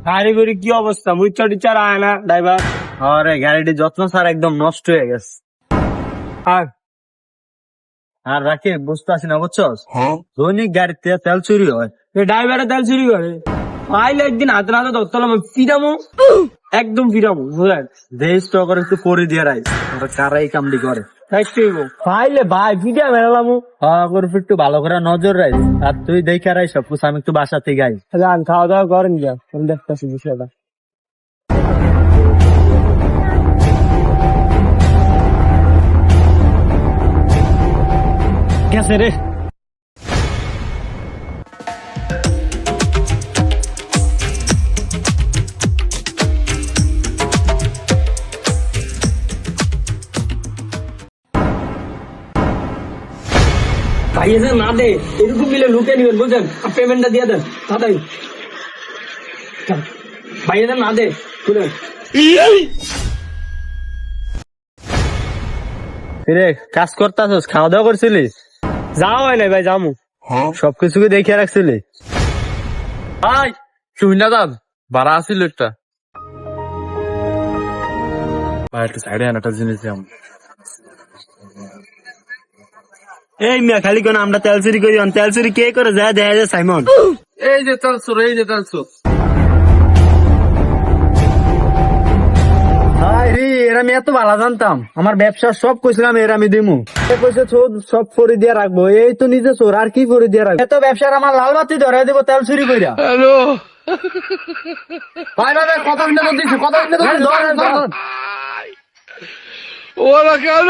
গাড়ি করে কি অবস্থা, মুচ্ছা টিচার আয় না ড্রাইভার? আরে গাড়িটি যত্ন স্যার একদম নষ্ট হয়ে গেছে। আর আর রাখি বুঝতে আসি না বুঝছস, দৈনিক গাড়িতে তেল চুরি হয়। ড্রাইভারের তেল চুরি করে পাইলে একদিন হাতে হাতে ধরতাম, ফিরামো একদম ফিরামো বুঝলেন। দেশ তো করে একটু পরি দিয়ে রাই, ওরা কারা এই কামটি করে। পাইলে ভাই ফিরা মেলালামো। হ্যাঁ করে একটু ভালো করে নজর রাখ। আর তুই দেখে রাই সব কিছু, আমি একটু বাসা থেকে আই। যান খাওয়া দাওয়া করেন, যা আমি দেখতেছি বিষয়টা। গেছে রে। ভাইয়া যে না দে এরকম মিলে লুকে নিবেন বুঝলেন, পেমেন্টটা দিয়ে দেন তাড়াতাড়ি। ভাইয়া যে না দে বুঝলেন। রে কাজ করতেছস, খাওয়া দাওয়া করছিলিস? যাওয়া হয় নাই ভাই, যামু। সবকিছুকে দেখে রাখছিলি? ভাই শুননা দাম ভাড়া আসিল একটা। ভাই একটু সাইডে আন, একটা জিনিস দিলাম। এই মিয়া খালি কোন আমরা তেল চুরি করি, তেল চুরি কে করে যায় দেখা যায় সাইমন। এই যে চলছো, এই যে চলছো। রে এরা আমি এত ভালো জানতাম, আমার ব্যবসা সব কইছিলাম এর আমি দিমু। কইছে সব ফরি দিয়ে রাখবো, এই তো নিজে চোর আর কি ফরি দিয়ে রাখবো। এত ব্যবসার আমার লাল বাতি ধরে দিব তেল চুরি কইরা। হ্যালো ভাই ভাই ভাই, কথা শুনতে দিচ্ছি, কথা শুনতে দিচ্ছি। ওরা কেন?